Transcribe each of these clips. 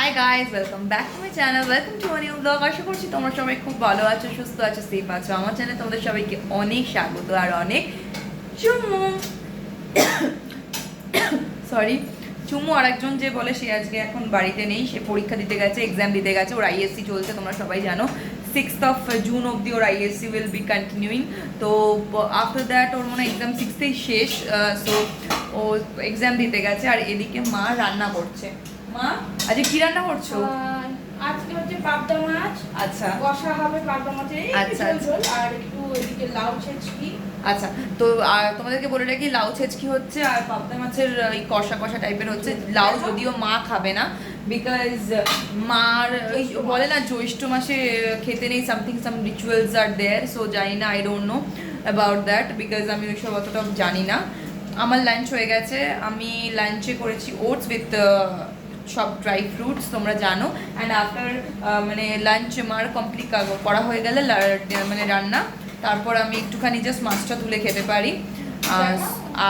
High guys, welcome back to my channel, welcome to new blog. আশা করছি তোমরা সবাই খুব ভালো আছো, সুস্থ আছো, সেফ আছো। আমার চ্যানেলে তোমাদের সবাইকে অনেক স্বাগত আর অনেক চুমু। সরি, চুমু আরেকজন যে বলে সে আজকে এখন বাড়িতে নেই, সে পরীক্ষা দিতে গেছে, এক্সাম দিতে গেছে। ওর আইএসসি চলছে, তোমরা সবাই জানো। 6th of June অব্দি ওর আইএসসি উইল বি কন্টিনিউইং। তো আফটার দ্যাট ওর মনে এক্সাম 6th শেষ। সো ও এক্সাম দিতে গেছে আর এদিকে মা রান্না করছে। মা আজকে কি রান্না করছো? আজকে হচ্ছে পাবদা মাছ। আচ্ছা, কষা হবে পাবদা মাছের, আচ্ছা, ঝোল আর একটু এদিকে লাউ ছেঁচকি। আচ্ছা। তো তোমাদেরকে বলে রাখি, লাউ ছেচকি হচ্ছে আর পাবদা মাছের এই কষা কষা টাইপের হচ্ছে। লাউ যদিও মা খাবে না, বিকজ মার ওই বলে না জ্যৈষ্ঠ মাসে খেতে নেই, সামথিং সাম রিচুয়ালস আর দেয়ার। সো জানি না, I don't know about that, because আমি ওইসব অতটা জানি না। আমার লাঞ্চ হয়ে গেছে, আমি লাঞ্চে করেছি ওটস উইথ সব ড্রাই ফ্রুটস, তোমরা জানো। অ্যান্ড আফটার মানে লাঞ্চ মার কমপ্লিট করা হয়ে গেলে মানে রান্না, তারপর আমি একটুখানি জাস্ট মাছটা তুলে খেতে পারি।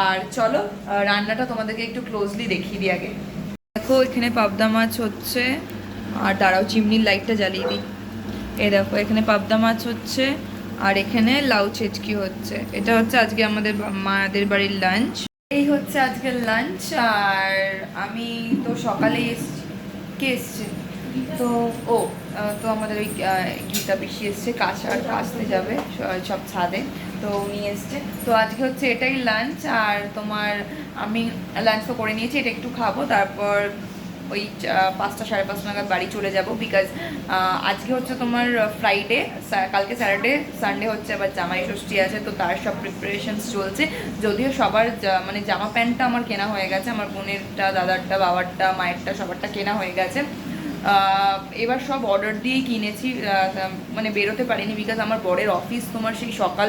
আর চলো রান্নাটা তোমাদেরকে একটু ক্লোজলি দেখিয়ে দিই আগে। দেখো এখানে পাবদা মাছ হচ্ছে, আর দাঁড়াও চিমনির লাইটটা জ্বালিয়ে দিই। এই দেখো এখানে পাবদা মাছ হচ্ছে আর এখানে লাউ ছেচকি হচ্ছে। এটা হচ্ছে আজকে আমাদের মাদের বাড়ির লাঞ্চ। এই হচ্ছে আজকের লাঞ্চ। আর আমি তো সকালে এসছি, কে এসছে তো ও তো আমাদের ওই গীতা পিসি এসছে, কাচতে যাবে সব ছাদে, তো উনি এসছে। তো আজকে হচ্ছে এটাই লাঞ্চ। আর তোমার আমি লাঞ্চ তো করে নিয়েছি, এটা একটু খাবো, তারপর ওই 5টা 5:30 নাগাদ বাড়ি চলে যাব। বিকজ আজকে হচ্ছে তোমার ফ্রাইডে, কালকে স্যাটারডে, সানডে হচ্ছে আবার জামাই ষষ্ঠী আছে, তো তার সব প্রিপারেশনস চলছে। যদিও সবার মানে জামা প্যান্টটা আমার কেনা হয়ে গেছে, আমার বোনেরটা, দাদারটা, বাবারটা, মায়েরটা, সবারটা কেনা হয়ে গেছে। এবার সব অর্ডার দিয়েই কিনেছি, মানে বেরোতে পারিনি, বিকজ আমার বরের অফিস তোমার সেই সকাল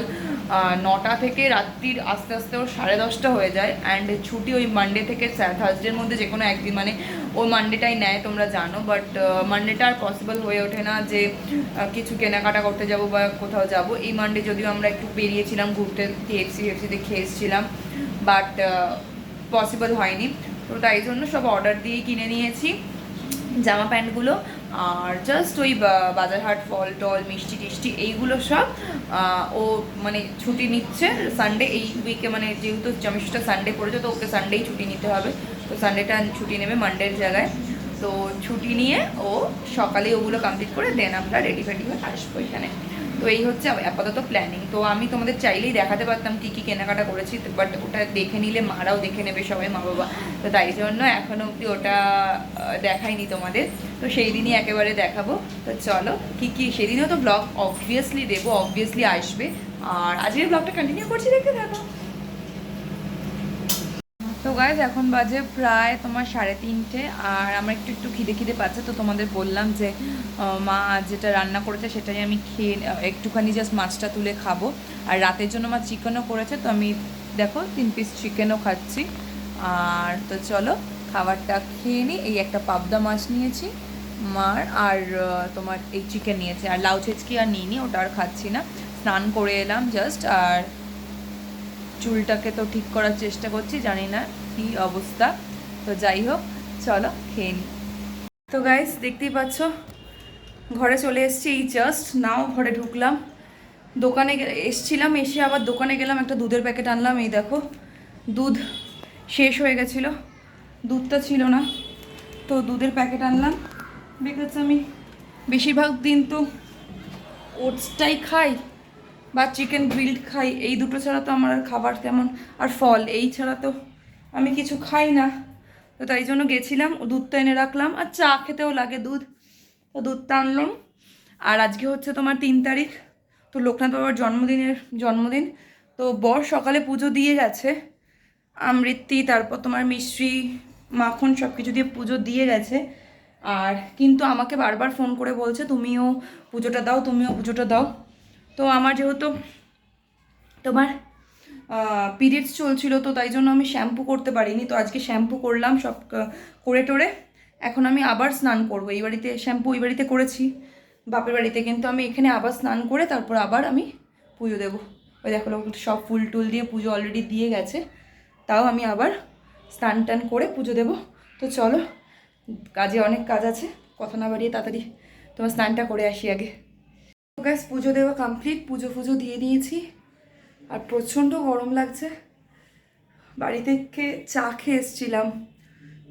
9টা থেকে রাত্রির আস্তে আস্তে ওর 10:30 হয়ে যায়। অ্যান্ড ছুটি ওই মানডে থেকে থার্সডের মধ্যে যে কোনো একদিন, মানে ওই মানডেটাই নেয়, তোমরা জানো। বাট মানডেটা আর পসিবল হয়ে ওঠে না যে কিছু কেনাকাটা করতে যাব বা কোথাও যাব। এই মানডে যদিও আমরা একটু বেরিয়েছিলাম ঘুরতে, কেএফসিতে খেয়ে এসেছিলাম, বাট পসিবল হয়নি। তো তাই জন্য সব অর্ডার দিয়েই কিনে নিয়েছি জামা প্যান্টগুলো। আর জাস্ট ওই বাজারহাট, ফল টল, মিষ্টি টিষ্টি এইগুলো সব ও মানে ছুটি নিচ্ছে সানডে এই উইকে, মানে যেহেতু জামিশটা সানডে পড়েছে, তো ওকে সানডেই ছুটি নিতে হবে। তো সানডেটা ছুটি নেবে মানডের জায়গায়। তো ছুটি নিয়ে ও সকালে ওগুলো কমপ্লিট করে দেন আমরা রেডি ফেডি হয়ে আসবো এখানে। তো এই হচ্ছে আপাতত প্ল্যানিং। তো আমি তোমাদের চাইলেই দেখাতে পারতাম কী কী কেনাকাটা করেছি, বাট ওটা দেখে নিলে মারাও দেখে নেবে, সবাই মা বাবা। তো তাই জন্য এখনও অবধি ওটা দেখাইনি তোমাদের। তো সেই দিনই একেবারে দেখাবো। তো চলো কী কী, সেদিনও তো ব্লগ অবভিয়াসলি দেবো, অবভিয়াসলি আসবে। আর আজকের ব্লগটা কন্টিনিউ করছি, দেখতে থাকো। তো গাইজ এখন বাজে প্রায় তোমার 3:30, আর আমার একটু একটু খিদে খিদে পাচ্ছে। তো তোমাদের বললাম যে মা যেটা রান্না করেছে সেটাই আমি খেয়ে একটুখানি জাস্ট মাছটা তুলে খাবো। আর রাতের জন্য মা চিকেনও করেছে, তো আমি দেখো 3 পিস চিকেনও খাচ্ছি। আর তো চলো খাবারটা খেয়ে নিই। এই একটা পাবদা মাছ নিয়েছি মার, আর তোমার এই চিকেন নিয়েছে, আর লাউ ছেচকি আর নিইনি, ওটা আর খাচ্ছি না। স্নান করে এলাম জাস্ট, আর চুলটাকে তো ঠিক করার চেষ্টা করছি, জানি না কি অবস্থা। তো যাই হোক চলো খেয়ে নিই। তো গাইস দেখতেই পাচ্ছ ঘরে চলে এসেছি, এই জাস্ট নাও ঘরে ঢুকলাম। দোকানে এসছিলাম, এসে আবার দোকানে গেলাম, একটা দুধের প্যাকেট আনলাম। এই দেখো দুধ শেষ হয়ে গেছিলো, দুধটা ছিল না, তো দুধের প্যাকেট আনলাম। বিকজ আমি বেশিরভাগ দিন তো ওটসটাই খাই বা চিকেন গ্রিলড খাই, এই দুটো ছাড়া তো আমার আর খাবার তেমন, আর ফল, এই ছাড়া তো আমি কিছু খাই না। তো তাই জন্য গেছিলাম, দুধটা এনে রাখলাম, আর চা খেতেও লাগে দুধ, তো দুধটা আনলাম। আর আজকে হচ্ছে তোমার 3 তারিখ, তো লোকনাথ বাবার জন্মদিন। তো বর সকালে পুজো দিয়ে গেছে, আমৃত্যি, তারপর তোমার মিশ্রি, মাখন সব কিছু দিয়ে পুজো দিয়ে গেছে। আর কিন্তু আমাকে বারবার ফোন করে বলছে তুমিও পুজোটা দাও, তুমিও পুজোটা দাও। তো আমার যেহেতু তোমার পিরিয়ডস চলছিল, তো তাই জন্য আমি শ্যাম্পু করতে পারিনি। তো আজকে শ্যাম্পু করলাম সব করে টোরে। এখন আমি আবার স্নান করব। এই বাড়িতে শ্যাম্পু ওই বাড়িতে করেছি বাপের বাড়িতে, কিন্তু আমি এখানে আবার স্নান করে তারপর আবার আমি পুজো দেবো। ওই দেখো সব ফুল টুল দিয়ে পুজো অলরেডি দিয়ে গেছে, তাও আমি আবার স্নান টান করে পুজো দেবো। তো চলো কাজে অনেক কাজ আছে, কথা না বাড়িয়ে তাড়াতাড়ি তোমার স্নানটা করে আসি আগে। গ্যাস পুজো দেওয়া কমপ্লিট, পুজো দিয়ে দিয়েছি। আর প্রচণ্ড গরম লাগছে। বাড়ি থেকে চা খেয়ে এসেছিলাম,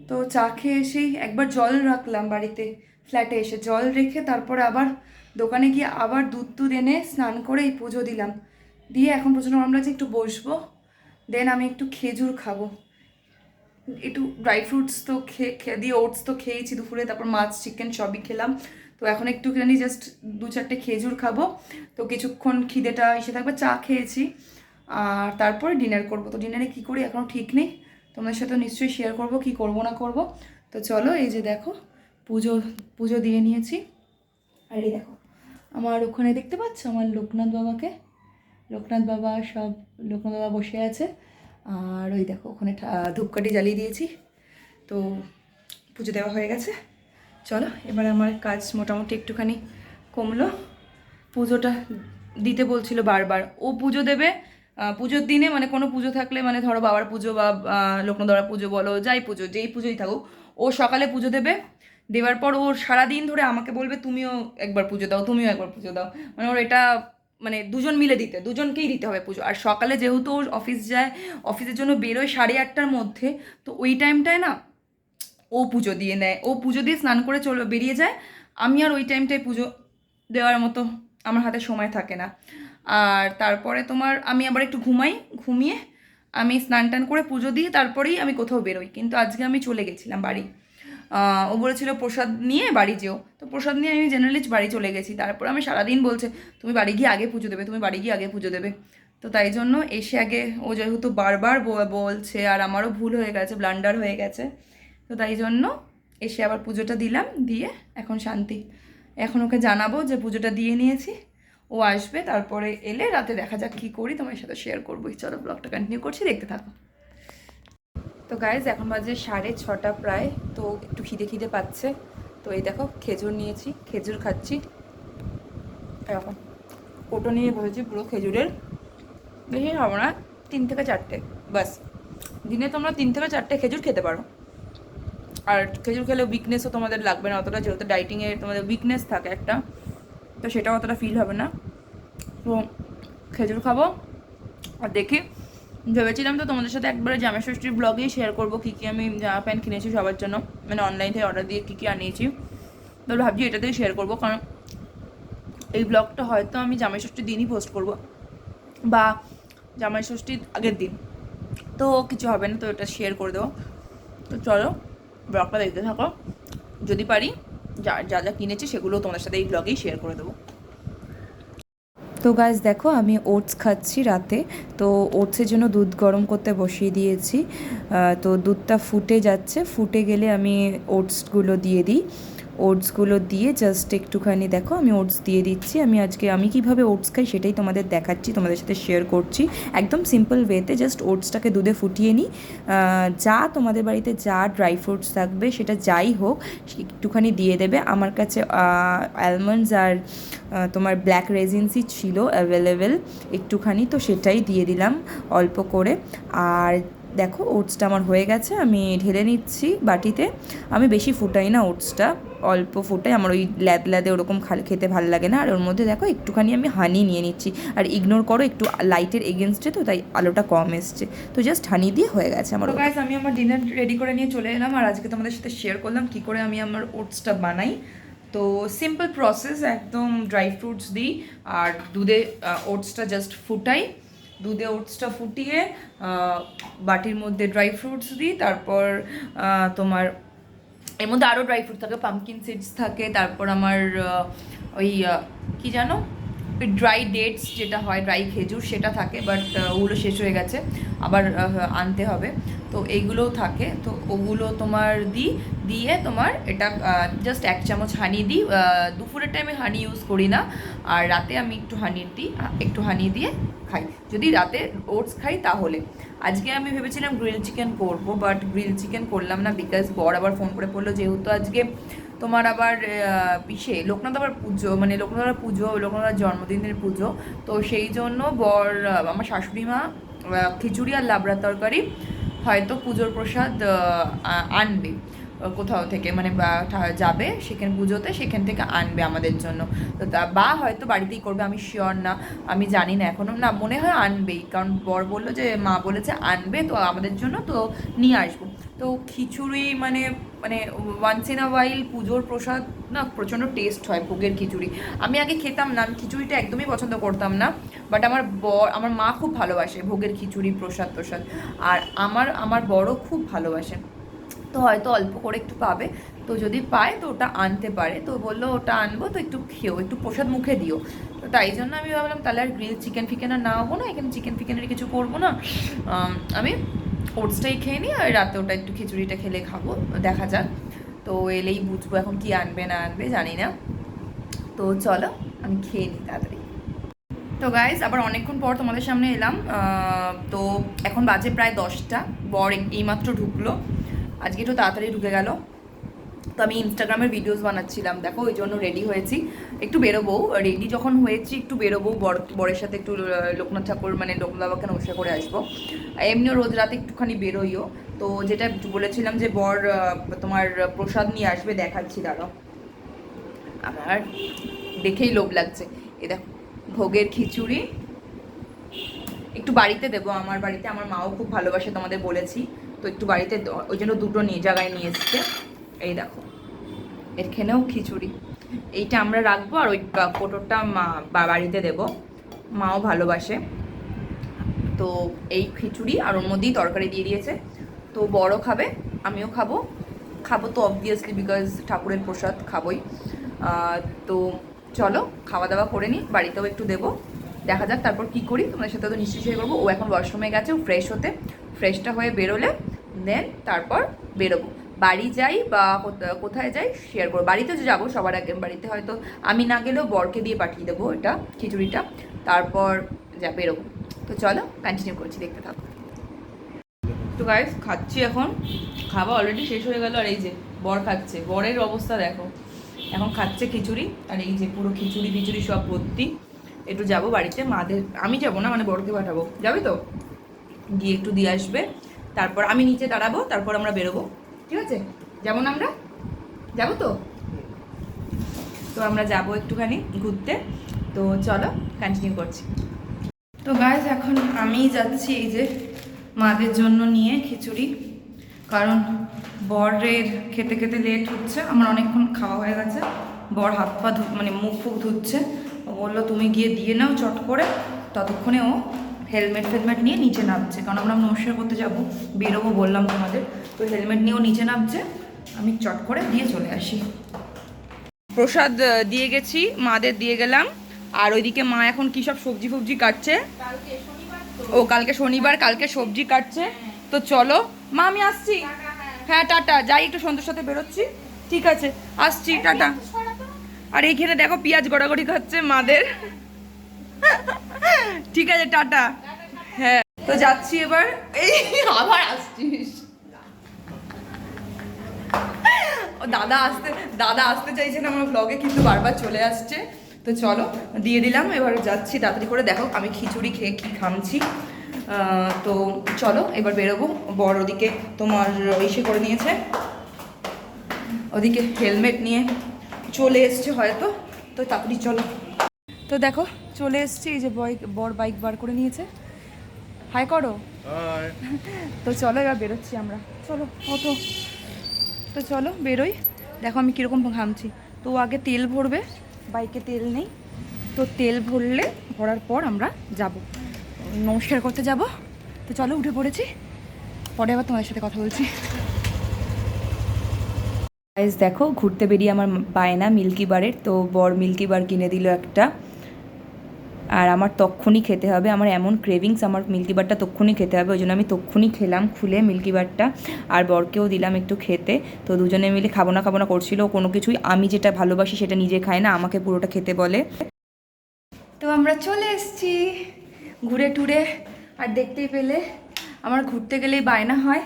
তো চা খেয়ে এসেই একবার জল রাখলাম বাড়িতে, ফ্ল্যাটে এসে জল রেখে তারপরে আবার দোকানে গিয়ে আবার দুধ এনে স্নান করে এই পুজো দিলাম। দিয়ে এখন প্রচণ্ড গরম লাগছে, একটু বসবো, দেন আমি একটু খেজুর খাবো, একটু ড্রাই ফ্রুটস তো খেয়ে দিয়ে ওটস তো খেয়েছি দুপুরে, তারপর মাছ চিকেন সবই খেলাম। তো এখন একটুখানি জাস্ট 2-4টে খেজুর খাবো, তো কিছুক্ষণ খিদেটা এসে থাকবে। চা খেয়েছি আর তারপরে ডিনার করবো। তো ডিনারে কী করি এখনও ঠিক নেই, তোমাদের সাথে নিশ্চয়ই শেয়ার করব কি করব না করব। তো চলো, এই যে দেখো পুজো দিয়ে নিয়েছি। আর এই দেখো আমার ওখানে দেখতে পাচ্ছ আমার লোকনাথ বাবাকে, লোকনাথ বাবা বসে আছে। আর ওই দেখো ওখানে ধূপকাঠি জ্বালিয়ে দিয়েছি। তো পুজো দেওয়া হয়ে গেছে। চলো এবার আমার কাজ মোটামুটি একটুখানি কমলো। পুজোটা দিতে বলছিল বারবার, ও পুজো দেবে পুজোর দিনে, মানে কোনো পুজো থাকলে, মানে ধরো বাবার পুজো বা লোকনাথ বাবার পুজো বলো, যেই পুজোই থাকুক, ও সকালে পুজো দেবে। দেওয়ার পর ওর সারাদিন ধরে আমাকে বলবে তুমিও একবার পুজো দাও, মানে ওর এটা মানে দুজনকেই দিতে হবে পুজো। আর সকালে যেহেতু ওর অফিস যায়, অফিসের জন্য বেরোয় 8:30টার মধ্যে, তো ওই টাইমটায় না ও পুজো দিয়ে নেয়, ও পুজো দিয়ে স্নান করে বেরিয়ে যায়। আমি আর ওই টাইমটায় পুজো দেওয়ার মতো আমার হাতে সময় থাকে না। আর তারপরে আমি আবার একটু ঘুমিয়ে আমি স্নান টান করে পুজো দিয়ে তারপরেই আমি কোথাও বেরোই। কিন্তু আজকে আমি চলে গেছিলাম বাড়ি। ও বলেছিল প্রসাদ নিয়ে বাড়ি যেও, তো প্রসাদ নিয়ে আমি জেনারেলি বাড়ি চলে গেছি। তারপর আমি সারাদিন বলছে তুমি বাড়ি গিয়ে আগে পুজো দেবে। তো তাই জন্য এসে আগে, ও যেহেতু বারবার বলছে আর আমারও ভুল হয়ে গেছে, ব্লান্ডার হয়ে গেছে, তো তাই জন্য এসে আবার পুজোটা দিলাম, দিয়ে এখন শান্তি। এখন ওকে জানাবো যে পুজোটা দিয়ে নিয়েছি, ও আসবে, তারপরে এলে রাতে দেখা যাক কী করি, তোমার সাথে শেয়ার করবোই। চলো ব্লগটা কন্টিনিউ করছি, দেখতে থাকো। তো গাইজ এখন বাজে 6:30 প্রায়, তো একটু খিদে পাচ্ছে। তো এই দেখো খেজুর নিয়েছি, খেজুর খাচ্ছি। এরকম কোটো নিয়ে বসেছি পুরো খেজুরের, বেশি খাবো না, 3 থেকে 4টে বাস। দিনে তোমরা 3 থেকে 4টে খেজুর খেতে পারো। আর খেজুর খেলে উইকনেসও তোমাদের লাগবে না অতটা, যেহেতু ডাইটিংয়ে তোমাদের উইকনেস থাকে একটা, তো সেটাও অতটা ফিল হবে না। তো খেজুর খাবো। আর দেখি, ভেবেছিলাম তো তোমাদের সাথে একবারে জামাই ষষ্ঠীর ব্লগেই শেয়ার করবো কী কী আমি জামা প্যান্ট কিনেছি সবার জন্য, মানে অনলাইন থেকে অর্ডার দিয়ে কী আনিয়েছি। তো ভাবছি এটাতেই শেয়ার করবো, কারণ এই ব্লগটা হয়তো আমি জামাই ষষ্ঠীর দিনই পোস্ট করবো বা জামাই ষষ্ঠীর আগের দিন, তো কিছু হবে না, তো এটা শেয়ার করে দেবো। তো চলো ব্লগটা দেখতে থাকো, যদি পারি যা কিনেছি সেগুলো তোমাদের সাথে এই ব্লগেই শেয়ার করে দেবো। তো গাইজ দেখো আমি ওটস খাচ্ছি রাতে। তো ওটসের জন্য দুধ গরম করতে বসিয়ে দিয়েছি। তো দুধটা ফুটে যাচ্ছে, ফুটে গেলে আমি ওটসগুলো দিয়ে দিই। ওটসগুলো দিয়ে জাস্ট একটুখানি দেখো আমি ওটস দিয়ে দিচ্ছি। আমি কীভাবে ওটস খাই সেটাই তোমাদের দেখাচ্ছি, তোমাদের সাথে শেয়ার করছি একদম সিম্পল ওয়েতে। জাস্ট ওটসটাকে দুধে ফুটিয়ে নিই, যা তোমাদের বাড়িতে যা ড্রাই ফ্রুটস থাকবে সেটা যাই হোক একটুখানি দিয়ে দেবে। আমার কাছে অ্যালমন্ডস আর তোমার ব্ল্যাক রেজিনসই ছিল অ্যাভেলেবেল একটুখানি, তো সেটাই দিয়ে দিলাম অল্প করে। আর দেখো ওটসটা আমার হয়ে গেছে, আমি ঢেলে নিচ্ছি বাটিতে। আমি বেশি ফুটাই না ওটসটা, অল্প ফুটাই, আমার ওই ল্যাদে ওরকম খেতে ভালো লাগে না। আর ওর মধ্যে দেখো একটুখানি আমি হানি নিয়ে নিচ্ছি। আর ইগনোর করো একটু লাইটের এগেনস্টে, তো তাই আলোটা কম এসছে, তো জাস্ট হানি দিয়ে হয়ে গেছে আমার। গাইস আমি আমার ডিনার রেডি করে নিয়ে চলে এলাম, আর আজকে তোমাদের সাথে শেয়ার করলাম কী করে আমি আমার ওটসটা বানাই। তো সিম্পল প্রসেস, একদম ড্রাই ফ্রুটস দিই আর দুধে ওটসটা জাস্ট ফুটাই। দুধে ওটসটা ফুটিয়ে বাটির মধ্যে ড্রাই ফ্রুটস দিই, তারপর তোমার এর মধ্যে আরও ড্রাই ফ্রুট থাকে, পাম্পকিন সিডস থাকে, তারপর আমার ওই কী জানো ওই ড্রাই ডেটস যেটা হয়, ড্রাই খেজুর সেটা থাকে, বাট ওগুলো শেষ হয়ে গেছে, আবার আনতে হবে। তো এইগুলোও থাকে, তো ওগুলো তোমার দিয়ে তোমার এটা জাস্ট 1 চামচ হানি দিই। দুপুরের টাইমে হানি ইউজ করি না, আর রাতে আমি একটু হানি দিয়ে খাই, যদি রাতে ওটস খাই তাহলে। আজকে আমি ভেবেছিলাম গ্রিল চিকেন করবো, বাট গ্রিল চিকেন করলাম না, বিকজ বর আবার ফোন করে বললো যেহেতু আজকে তোমার আবার লোকনাথ জন্মদিনের পুজো, তো সেই জন্য বর আমার শাশুড়ি মা খিচুড়ি আর লাবড়া তরকারি হয়তো পুজোর প্রসাদ আনবে। কোথাও থেকে মানে যাবে সেখানে পুজোতে, সেখান থেকে আনবে আমাদের জন্য। তো বা হয়তো বাড়িতেই করবে, আমি শিওর না, আমি জানি না এখনও, না মনে হয় আনবেই, কারণ বর বললো যে মা বলেছে আনবে তো আমাদের জন্য, তো নিয়ে আসবো। তো খিচুড়ি মানে মানে ওয়ান্স ইন আ ওয়াইল পুজোর প্রসাদ না প্রচণ্ড টেস্ট হয় ভোগের খিচুড়ি। আমি আগে খেতাম না, আমি খিচুড়িটা একদমই পছন্দ করতাম না, বাট আমার মা খুব ভালোবাসে ভোগের খিচুড়ি প্রসাদ প্রসাদ, আর আমার বড় খুব ভালোবাসে। তো হয়তো অল্প করে একটু পাবে, তো যদি পায় তো ওটা আনতে পারে, তো বললো ওটা আনবো, তো একটু খেও, একটু প্রসাদ মুখে দিও। তো তাই জন্য আমি ভাবলাম তাহলে আর গ্রিল চিকেন ফিকেন আর না হবো না, এখানে চিকেন ফিকেনের কিছু করবো না, আমি ওটসটাই খেয়ে নিই, আর রাতে ওটা একটু খিচুড়িটা খেলে খাবো, দেখা যাক। তো এলেই বুঝবো এখন কি আনবে না আনবে জানি না। তো চলো আমি খেয়ে নিই তাড়াতাড়ি। তো গাইজ আবার অনেকক্ষণ পর তোমাদের সামনে এলাম। তো এখন বাজে প্রায় 10টা, বর এইমাত্র ঢুকলো, আজকে একটু তাড়াতাড়ি ঢুকে গেল। তো আমি ইনস্টাগ্রামের ভিডিওস বানাচ্ছিলাম, দেখো ওই জন্য রেডি হয়েছি, একটু বেরোবো, রেডি যখন হয়েছি একটু বেরোবো, বরের সাথে একটু লোকনাথ ঠাকুর মানে লোকনাথ বাবাকে নমস্কার করে আসবো। এমনিও রোজ রাতে একটুখানি বেরোইও। তো যেটা বলেছিলাম যে বর তোমার প্রসাদ নিয়ে আসবে, দেখাচ্ছি দাঁড়াও, আমার দেখেই লোভ লাগছে। এ দেখো ভোগের খিচুড়ি, একটু বাড়িতে দেবো, আমার বাড়িতে আমার মাও খুব ভালোবাসে তোমাদের বলেছি, তো একটু বাড়িতে ওই জন্য দুটো জায়গায় নিয়ে এসছে। এই দেখো এখানেও খিচুড়ি, এইটা আমরা রাখবো, আর ওই কোটোরটা মা বাড়িতে দেবো, মাও ভালোবাসে। তো এই খিচুড়ি আর ওর মধ্যেই তরকারি দিয়ে দিয়েছে, তো বড় খাবে, আমিও খাবো, খাবো তো অবভিয়াসলি বিকজ ঠাকুরের প্রসাদ খাবোই। তো চলো খাওয়া দাওয়া করে নিই, বাড়িতেও একটু দেবো, দেখা যাক তারপর কি করি, তোমাদের সাথে তো নিশ্চয়ই শেয়ার করবো। ও এখন ওয়াশরুমে গেছে, ও ফ্রেশ হতে, ফ্রেশটা হয়ে বেরোলে দেন তারপর বেরোবো, বাড়ি যাই বা কোথায় যাই শেয়ার করবো। বাড়িতে যাবো সবার আগে, বাড়িতে হয়তো আমি না গেলেও বরকে দিয়ে পাঠিয়ে দেবো এটা খিচুড়িটা, তারপর যা বেরোবো। তো চলো কন্টিনিউ করছি, দেখতে থাকো। তো গাইস খাচ্ছি এখন, খাওয়া অলরেডি শেষ হয়ে গেল, আর এই যে বর খাচ্ছে, বরের অবস্থা দেখো, এখন খাচ্ছে খিচুড়ি, আর এই যে পুরো খিচুড়ি খিচুড়ি সব ভর্তি। একটু যাবো বাড়িতে মাদের, আমি যাবো না মানে বরকে পাঠাবো, যাবে তো, গিয়ে একটু দিয়ে আসবে, তারপর আমি নিচে দাঁড়াবো, তারপর আমরা বেরোবো, ঠিক আছে? যাবো না আমরা, যাবো তো? তো আমরা যাবো একটুখানি ঘুরতে, তো চলো কন্টিনিউ করছি। তো গাইজ এখন আমি যাচ্ছি এই যে মাদের জন্য নিয়ে খিচুড়ি, কারণ বরের খেতে খেতে লেট হচ্ছে, আমার অনেকক্ষণ খাওয়া হয়ে গেছে, বর হাত পা মানে মুখ ফুক ধুচ্ছে, ও বললো তুমি গিয়ে দিয়ে নাও চট করে, ততক্ষণে ও হেলমেট ফেলমেট নিয়ে নিচে নামছে, কারণ আমরা নমস্কার করতে যাবো, বেরোবো বললাম তোমাদের, তো হেলমেট নিয়েও নিচে নামছে, আমি চট করে দিয়ে চলে আসি। প্রসাদ দিয়ে গেছি, মাদের দিয়ে গেলাম, আর ওইদিকে মা এখন কি সব সবজি ফবজি কাটছে, ও কালকে শনিবার, কালকে সবজি কাটছে। তো চলো মা আমি আসছি, হ্যাঁ টাটা, যাই একটু সন্ধ্যের সাথে বেরোচ্ছি, ঠিক আছে আসছি, টাটা। আর এইখানে দেখো পেঁয়াজ গড়াগড়ি খাচ্ছে মাদের, ঠিক আছে টাটা, হ্যাঁ তো যাচ্ছি এবার, এই আবার আসছিস, ও দাদা আসতে চাইছে না আমার ব্লগে, কিন্তু বারবার চলে আসছে। তো চলো দিয়ে দিলাম, এবার যাচ্ছি তাড়াতাড়ি করে, দেখো আমি খিচুড়ি খেয়ে কি খামছি। তো চলো এবার বেরোবো, বর ওদিকে তোমার ইসে করে নিয়েছে, ওদিকে হেলমেট নিয়ে চলে এসছে হয়তো, তো তাড়াতাড়ি চলো। তো দেখো চলে এসছি, এই যে বর বাইক বার করে নিয়েছে, হাই করো। তো চলো এবার বেরোচ্ছি আমরা, চলো অটো, তো চলো বেরোই, দেখো আমি কীরকম ঘামছি। তো আগে তেল ভরবে, বাইকে তেল নেই, তো তেল ভরার পর আমরা যাব নমস্কার করতে যাব। তো চলো উঠে পড়েছি, পরে আবার তোমাদের সাথে কথা বলছি। গাইস দেখো ঘুরতে বেরিয়ে আমার বায়না মিল্কি বারের, তো বর মিল্কি বার কিনে দিল একটা, আর আমার তক্ষুনি খেতে হবে, আমার এমন ক্রেভিংস, আমার মিল্কি বারটা তক্ষুনি খেতে হবে, ওই জন্য আমি তক্ষুনি খেলাম খুলে মিল্কি বারটা, আর বরকেও দিলাম একটু খেতে। তো দুজনে মিলে খাবো না করছিল, কোনো কিছুই, আমি যেটা ভালোবাসি সেটা নিজে খায় না, আমাকে পুরোটা খেতে বলে। তো আমরা চলে এসেছি ঘুরে টুরে, আর দেখতেই পেলে আমার ঘুরতে গেলেই বায়না হয়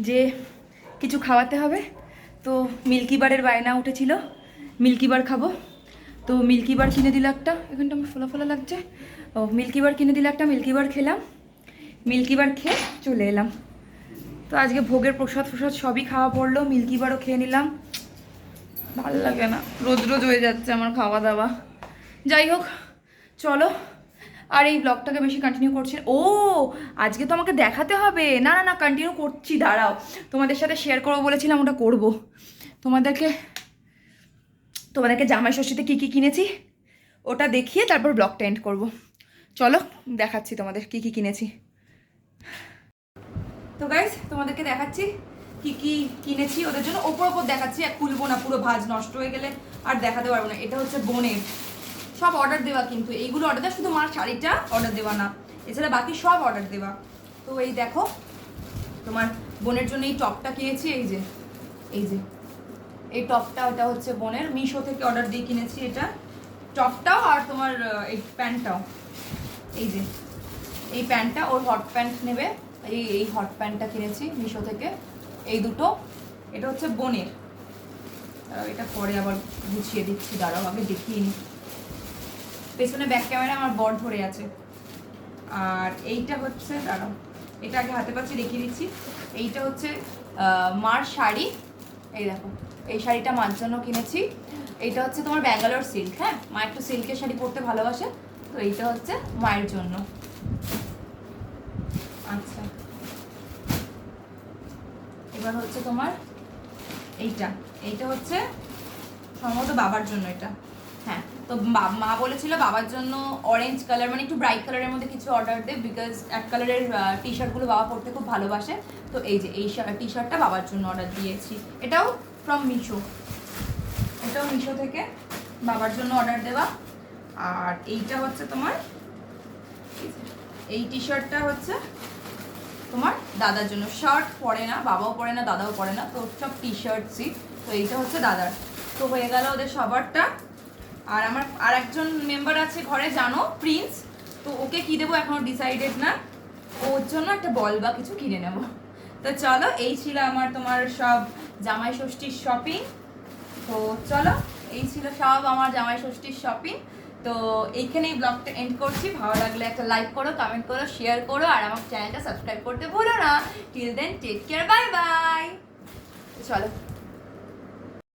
যে কিছু খাওয়াতে হবে, তো মিল্কি বারের বায়না উঠেছিল, মিল্কি বার খাবো, তো মিল্কি বার কিনে দিল একটা, এখানটা আমার ফোলা ফোলা লাগছে, ও মিল্কি বার কিনে দিল একটা, মিল্কি বার খেলাম, মিল্কি বার খেয়ে চলে এলাম। তো আজকে ভোগের প্রসাদ ফসাদ সবই খাওয়া পড়লো, মিল্কি বারও খেয়ে নিলাম। ভালো লাগে না, রোজ রোজ হয়ে যাচ্ছে আমার খাওয়া দাওয়া। যাই হোক চলো, আর এই ব্লগটাকে বেশি কন্টিনিউ করছি। ও আজকে তো আমাকে দেখাতে হবে, না না না কন্টিনিউ করছি, দাঁড়াও, তোমাদের সাথে শেয়ার করবো বলেছিলাম, ওটা করব। তোমাদেরকে জামাই ষষ্ঠীতে কী কী কিনেছি ওটা দেখিয়ে তারপর ব্লগটা এন্ড করব। চলো দেখাচ্ছি তোমাদের কী কী কিনেছি। তো গাইস তোমাদেরকে দেখাচ্ছি কি কি কিনেছি ওদের জন্য, ওপর দেখাচ্ছি, আর খুলবো না, পুরো ভাঁজ নষ্ট হয়ে গেলে আর দেখাতে পারবো না। এটা হচ্ছে বোনের, সব অর্ডার দেওয়া, কিন্তু এইগুলো অর্ডার দেওয়া, শুধু মার শাড়িটা অর্ডার দেওয়া না, এছাড়া বাকি সব অর্ডার দেওয়া। তো এই দেখো তোমার বোনের জন্য এই টপটা কিনেছি, এই যে এই টপটা, ওটা হচ্ছে বোনের, মিশো থেকে অর্ডার দিয়ে কিনেছি এটা, টপটাও আর তোমার এই প্যান্টটাও। এই যে এই প্যান্টটা, ওর হট প্যান্ট নেবে, এই হট প্যান্টটা কিনেছি মিশো থেকে, এই দুটো। এটা হচ্ছে বোনের, এটা পরে আবার গুছিয়ে দিচ্ছি, দাঁড়াও আগে দেখিয়ে নি। পেছনে ব্যাক ক্যামেরা আমার বর ধরে আছে। আর এইটা হচ্ছে, দাঁড়াও এটা আগে হাতে পাচ্ছি দেখিয়ে দিচ্ছি, এইটা হচ্ছে মার শাড়ি, এই দেখো এই শাড়িটা মার জন্য কিনেছি। এইটা হচ্ছে তোমার ব্যাঙ্গালোর সিল্ক, হ্যাঁ মা একটু সিল্কের শাড়ি পরতে ভালোবাসে, তো এইটা হচ্ছে মায়ের জন্য। আচ্ছা এবার হচ্ছে তোমার এইটা হচ্ছে সম্ভবত বাবার জন্য এটা, হ্যাঁ। তো মা বলেছিল বাবার জন্য অরেঞ্জ কালার, মানে একটু ব্রাইট কালারের মধ্যে কিছু অর্ডার দে, বিকজ এক কালারের টি শার্টগুলো বাবা পরতে খুব ভালোবাসে। তো এই যে এই টি শার্টটা বাবার জন্য অর্ডার দিয়েছি, এটাও ফ্রম মিশো, এটাও মিশো থেকে বাবার জন্য অর্ডার দেওয়া। আর এইটা হচ্ছে তোমার, এই টি শার্টটা হচ্ছে তোমার দাদার জন্য, শার্ট পরে না, বাবাও পরে না, দাদাও পরে না, তো সব টি শার্টসই। তো এইটা হচ্ছে দাদার। তো হয়ে গেল ওদের সবারটা। আর আমার আর একজন মেম্বার আছে ঘরে, জানো, প্রিন্স, তো ওকে কি দেবো এখনো ডিসাইডেড না, ওর জন্য একটা বল বা কিছু কিনে নেব। তো চলো এই ছিল আমার তোমার সব জামাই ষষ্ঠীর শপিং। তো চলো এই ছিল সব আমার জামাই ষষ্ঠীর শপিং। তো এইখানেই ব্লগটা এন্ড করছি। ভালো লাগলে একটা লাইক করো, কমেন্ট করো, শেয়ার করো, আর আমার চ্যানেলটা সাবস্ক্রাইব করতে ভুলো না। Till then take care, bye bye. চলো।